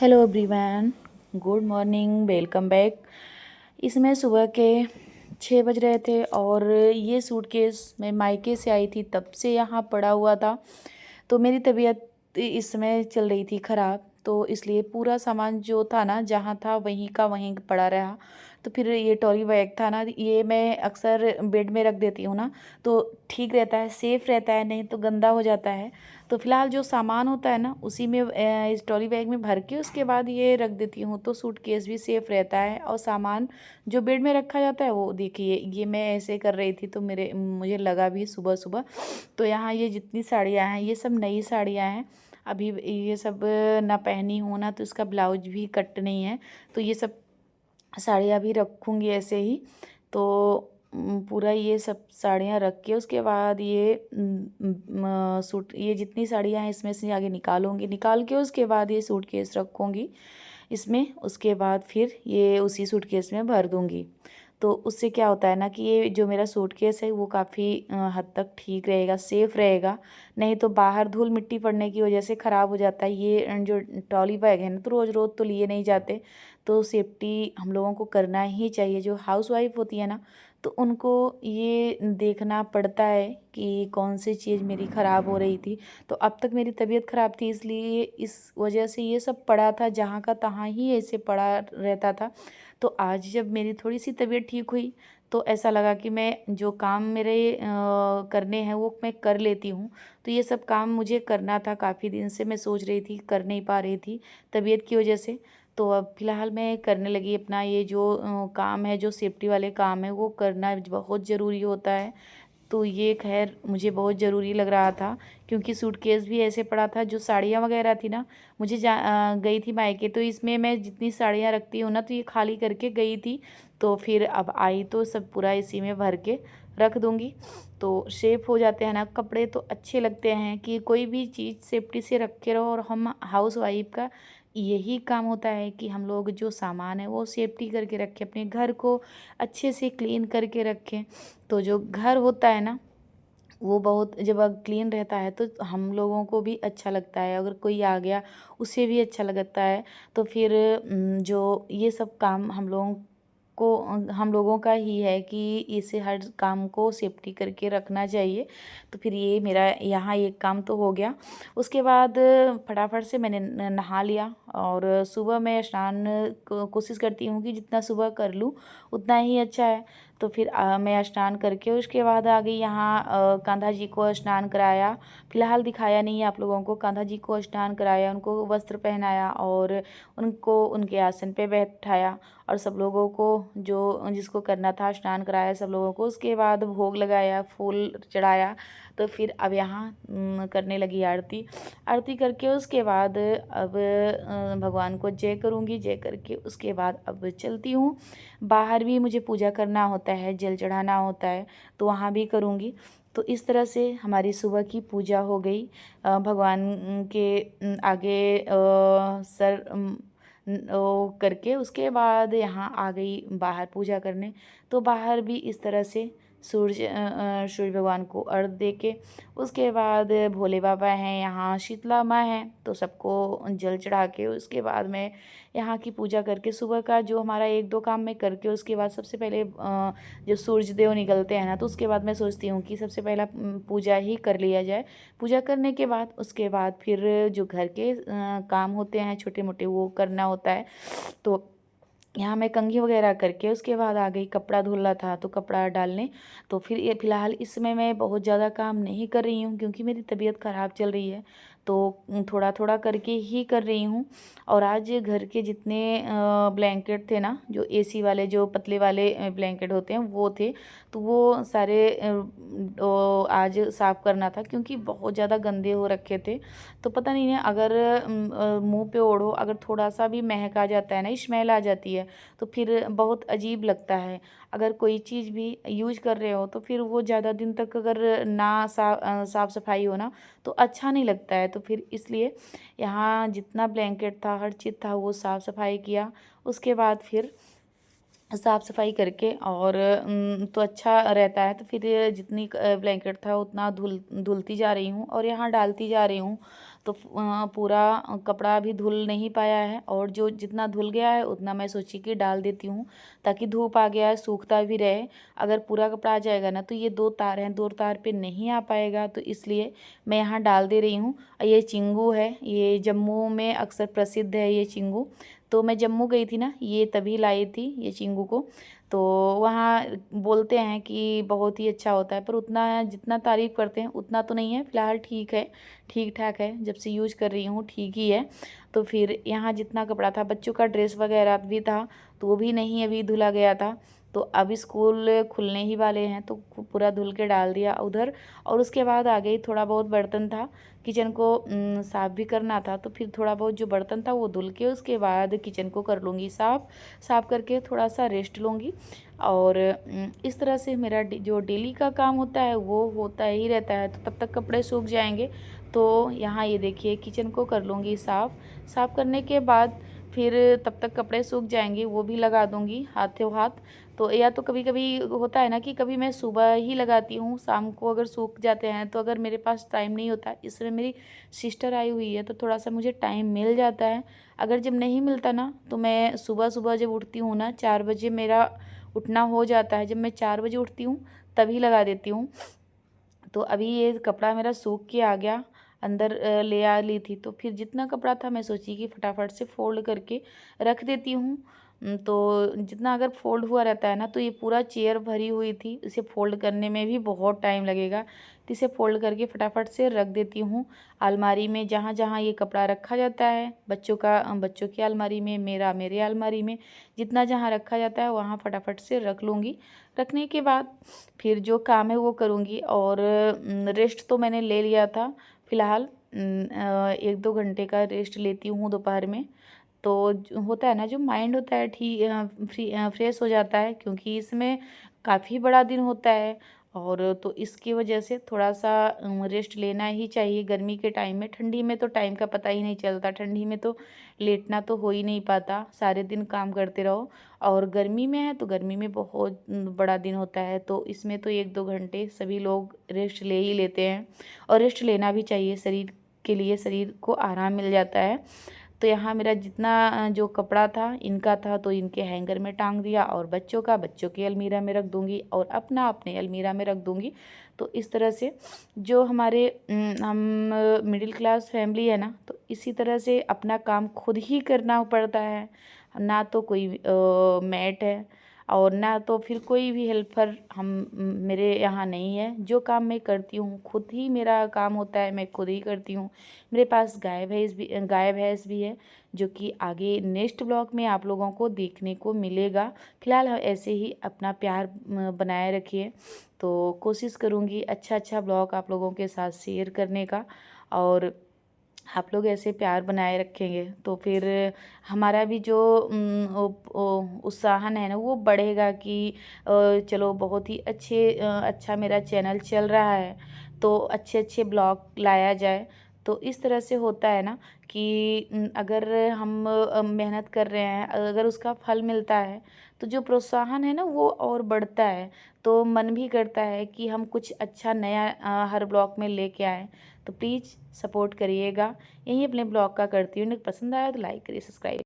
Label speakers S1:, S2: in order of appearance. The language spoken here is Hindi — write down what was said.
S1: Hello everyone, good morning, welcome back. इसमें सुबह के 6 बज रहे थे और ये सूटकेस मैं मायके से आई थी तब से यहाँ पड़ा हुआ था। तो मेरी तबीयत इस समय चल रही थी ख़राब, तो इसलिए पूरा सामान जो था ना जहाँ था वहीं का वहीं पड़ा रहा। तो फिर ये ट्रॉली बैग था ना, ये मैं अक्सर बेड में रख देती हूँ ना, तो ठीक रहता है, सेफ़ रहता है, नहीं तो गंदा हो जाता है। तो फिलहाल जो सामान होता है ना उसी में इस ट्रॉली बैग में भर के उसके बाद ये रख देती हूँ, तो सूटकेस भी सेफ़ रहता है। और सामान जो बेड में रखा जाता है वो देखिए, ये मैं ऐसे कर रही थी तो मुझे लगा भी सुबह सुबह। तो यहाँ ये जितनी साड़ियाँ हैं ये सब नई साड़ियाँ हैं, अभी ये सब ना पहनी हूँ ना, तो इसका ब्लाउज भी कट नहीं है। तो ये सब साड़ियाँ भी रखूँगी ऐसे ही। तो पूरा ये सब साड़ियाँ रख के उसके बाद ये सूट, ये जितनी साड़ियाँ हैं इसमें से आगे निकालूंगी, निकाल के उसके बाद ये सूटकेस रखूँगी इसमें। उसके बाद फिर ये उसी सूटकेस में भर दूँगी। तो उससे क्या होता है ना कि ये जो मेरा सूटकेस है वो काफ़ी हद तक ठीक रहेगा, सेफ़ रहेगा। नहीं तो बाहर धूल मिट्टी पड़ने की वजह से ख़राब हो जाता है। ये जो ट्रॉली बैग है ना, तो रोज़ रोज़ तो लिए नहीं जाते, तो सेफ्टी हम लोगों को करना ही चाहिए। जो हाउसवाइफ होती है ना, तो उनको ये देखना पड़ता है कि कौन सी चीज़ मेरी ख़राब हो रही थी। तो अब तक मेरी तबीयत ख़राब थी, इसलिए इस वजह से ये सब पड़ा था, जहाँ का तहाँ ही ऐसे पड़ा रहता था। तो आज जब मेरी थोड़ी सी तबीयत ठीक हुई तो ऐसा लगा कि मैं जो काम मेरे करने हैं वो मैं कर लेती हूँ। तो ये सब काम मुझे करना था, काफ़ी दिन से मैं सोच रही थी, कर नहीं पा रही थी तबीयत की वजह से। तो अब फ़िलहाल मैं करने लगी अपना ये जो काम है, जो सेफ्टी वाले काम है वो करना बहुत ज़रूरी होता है। तो ये ख़ैर मुझे बहुत ज़रूरी लग रहा था, क्योंकि सूटकेस भी ऐसे पड़ा था। जो साड़ियाँ वग़ैरह थी ना, गई थी मायके, तो इसमें मैं जितनी साड़ियाँ रखती हूँ ना, तो ये खाली करके गई थी। तो फिर अब आई तो सब पूरा इसी में भर के रख दूँगी। तो सेफ़ हो जाते हैं ना कपड़े, तो अच्छे लगते हैं कि कोई भी चीज़ सेफ्टी से रख के रहो। और हम हाउसवाइफ़ का यही काम होता है कि हम लोग जो सामान है वो सेफ्टी करके रखें, अपने घर को अच्छे से क्लीन करके रखें। तो जो घर होता है ना, वो बहुत जब क्लीन रहता है तो हम लोगों को भी अच्छा लगता है, अगर कोई आ गया उसे भी अच्छा लगता है। तो फिर जो ये सब काम हम लोगों का ही है कि इसे हर काम को सेफ्टी करके रखना चाहिए। तो फिर ये मेरा यहाँ एक काम तो हो गया। उसके बाद फटाफट से मैंने नहा लिया, और सुबह मैं स्नान कोशिश करती हूँ कि जितना सुबह कर लूँ उतना ही अच्छा है। तो फिर मैं स्नान करके उसके बाद आ गई यहाँ, कान्हा जी को स्नान कराया। फ़िलहाल दिखाया नहीं है आप लोगों को। कान्हा जी को स्नान कराया, उनको वस्त्र पहनाया और उनको उनके आसन पे बैठाया, और सब लोगों को जो जिसको करना था स्नान कराया सब लोगों को। उसके बाद भोग लगाया, फूल चढ़ाया। तो फिर अब यहाँ करने लगी आरती। आरती करके उसके बाद अब भगवान को जय करूँगी, जय करके उसके बाद अब चलती हूँ। बाहर भी मुझे पूजा करना होता है, जल चढ़ाना होता है, तो वहाँ भी करूँगी। तो इस तरह से हमारी सुबह की पूजा हो गई। भगवान के आगे सर वो करके उसके बाद यहाँ आ गई बाहर पूजा करने। तो बाहर भी इस तरह से सूर्य भगवान को अर्घ दे के उसके बाद भोले बाबा हैं, यहाँ शीतला माँ हैं, तो सबको जल चढ़ा के उसके बाद मैं यहाँ की पूजा करके सुबह का जो हमारा एक दो काम मैं करके उसके बाद सबसे पहले जब सूर्य देव निकलते हैं ना, तो उसके बाद मैं सोचती हूँ कि सबसे पहला पूजा ही कर लिया जाए। पूजा करने के बाद उसके बाद फिर जो घर के काम होते हैं छोटे मोटे वो करना होता है। तो यहाँ मैं कंघी वगैरह करके उसके बाद आ गई, कपड़ा धुलना था तो कपड़ा डालने। तो फिर ये फ़िलहाल इस समय मैं बहुत ज़्यादा काम नहीं कर रही हूँ, क्योंकि मेरी तबीयत ख़राब चल रही है, तो थोड़ा थोड़ा करके ही कर रही हूँ। और आज घर के जितने ब्लैंकेट थे ना, जो एसी वाले जो पतले वाले ब्लैंकेट होते हैं वो थे, तो वो सारे आज साफ़ करना था, क्योंकि बहुत ज़्यादा गंदे हो रखे थे। तो पता नहीं है, अगर मुंह पे ओढ़ो, अगर थोड़ा सा भी महक आ जाता है ना, स्मेल आ जाती है, तो फिर बहुत अजीब लगता है। अगर कोई चीज़ भी यूज कर रहे हो तो फिर वो ज़्यादा दिन तक अगर ना साफ़ सफाई हो ना, तो अच्छा नहीं लगता है। तो फिर इसलिए यहाँ जितना ब्लैंकेट था, हर चीज़ था, वो साफ़ सफाई किया। उसके बाद फिर साफ़ सफाई करके और तो अच्छा रहता है। तो फिर जितनी ब्लैंकेट था उतना धुलती जा रही हूँ और यहाँ डालती जा रही हूँ। तो पूरा कपड़ा अभी धुल नहीं पाया है, और जो जितना धुल गया है उतना मैं सोची कि डाल देती हूँ, ताकि धूप आ गया है सूखता भी रहे। अगर पूरा कपड़ा आ जाएगा ना तो ये 2 तार हैं, 2 तार पे नहीं आ पाएगा, तो इसलिए मैं यहाँ डाल दे रही हूँ। ये चिंगू है, ये जम्मू में अक्सर प्रसिद्ध है ये चिंगू। तो मैं जम्मू गई थी ना, ये तभी लाई थी ये चिंगू को। तो वहाँ बोलते हैं कि बहुत ही अच्छा होता है, पर उतना जितना तारीफ़ करते हैं उतना तो नहीं है। फ़िलहाल ठीक है, ठीक ठाक है, जब से यूज कर रही हूँ ठीक ही है। तो फिर यहाँ जितना कपड़ा था, बच्चों का ड्रेस वगैरह भी था, तो वो भी नहीं अभी धुला गया था। तो अभी स्कूल खुलने ही वाले हैं, तो पूरा धुल के डाल दिया उधर। और उसके बाद आ गई, थोड़ा बहुत बर्तन था, किचन को साफ़ भी करना था, तो फिर थोड़ा बहुत जो बर्तन था वो धुल के उसके बाद किचन को कर लूँगी साफ़ करके थोड़ा सा रेस्ट लूँगी। और इस तरह से मेरा जो डेली का काम होता है वो होता ही रहता है। तो तब तक कपड़े सूख जाएंगे, तो यहाँ ये देखिए किचन को कर लूँगी साफ़ करने के बाद फिर तब तक कपड़े सूख जाएंगे, वो भी लगा दूँगी हाथों हाथ। तो या तो कभी कभी होता है ना कि कभी मैं सुबह ही लगाती हूँ, शाम को अगर सूख जाते हैं, तो अगर मेरे पास टाइम नहीं होता, इसमें मेरी सिस्टर आई हुई है तो थोड़ा सा मुझे टाइम मिल जाता है। अगर जब नहीं मिलता ना, तो मैं सुबह सुबह जब उठती हूँ ना, 4 बजे मेरा उठना हो जाता है, जब मैं 4 बजे उठती हूँ तभी लगा देती हूँ। तो अभी ये कपड़ा मेरा सूख के आ गया, अंदर ले आ ली थी, तो फिर जितना कपड़ा था मैं सोची कि फटाफट से फ़ोल्ड करके रख देती हूँ। तो जितना अगर फ़ोल्ड हुआ रहता है ना, तो ये पूरा चेयर भरी हुई थी, इसे फ़ोल्ड करने में भी बहुत टाइम लगेगा, तो इसे फ़ोल्ड करके फटाफट से रख देती हूँ अलमारी में, जहाँ जहाँ ये कपड़ा रखा जाता है। बच्चों का बच्चों की अलमारी में, मेरा मेरे अलमारी में, जितना जहाँ रखा जाता है वहाँ फटाफट से रख लूँगी। रखने के बाद फिर जो काम है वो करूँगी। और रेस्ट तो मैंने ले लिया था, फ़िलहाल 1-2 घंटे का रेस्ट लेती हूँ दोपहर में। तो होता है ना, जो माइंड होता है फ्रेश हो जाता है, क्योंकि इसमें काफ़ी बड़ा दिन होता है। और तो इसकी वजह से थोड़ा सा रेस्ट लेना ही चाहिए गर्मी के टाइम में। ठंडी में तो टाइम का पता ही नहीं चलता, ठंडी में तो लेटना तो हो ही नहीं पाता, सारे दिन काम करते रहो। और गर्मी में है तो गर्मी में बहुत बड़ा दिन होता है, तो इसमें तो 1-2 घंटे सभी लोग रेस्ट ले ही लेते हैं। और रेस्ट लेना भी चाहिए शरीर के लिए, शरीर को आराम मिल जाता है। तो यहाँ मेरा जितना जो कपड़ा था इनका था, तो इनके हैंगर में टांग दिया, और बच्चों की अलमीरा में रख दूँगी, और अपना अपने अलमीरा में रख दूँगी। तो इस तरह से जो हमारे हम मिडिल क्लास फैमिली है ना, तो इसी तरह से अपना काम खुद ही करना पड़ता है। ना तो कोई मैट है, और ना तो फिर कोई भी हेल्पर हम मेरे यहाँ नहीं है। जो काम मैं करती हूँ खुद ही मेरा काम होता है, मैं खुद ही करती हूँ। मेरे पास गाय भैंस भी है, जो कि आगे नेक्स्ट ब्लॉग में आप लोगों को देखने को मिलेगा। फिलहाल ऐसे ही अपना प्यार बनाए रखिए। तो कोशिश करूँगी अच्छा अच्छा ब्लॉग आप लोगों के साथ शेयर करने का, और आप लोग ऐसे प्यार बनाए रखेंगे तो फिर हमारा भी जो उत्साहन है ना वो बढ़ेगा कि चलो बहुत ही अच्छा मेरा चैनल चल रहा है, तो अच्छे अच्छे ब्लॉग लाया जाए। तो इस तरह से होता है ना कि अगर हम मेहनत कर रहे हैं, अगर उसका फल मिलता है, तो जो प्रोत्साहन है ना वो और बढ़ता है। तो मन भी करता है कि हम कुछ अच्छा नया हर ब्लॉग में लेके आएँ। तो प्लीज़ सपोर्ट करिएगा। यही अपने ब्लॉग का करती हूँ, पसंद आया तो लाइक करिए, सब्सक्राइब।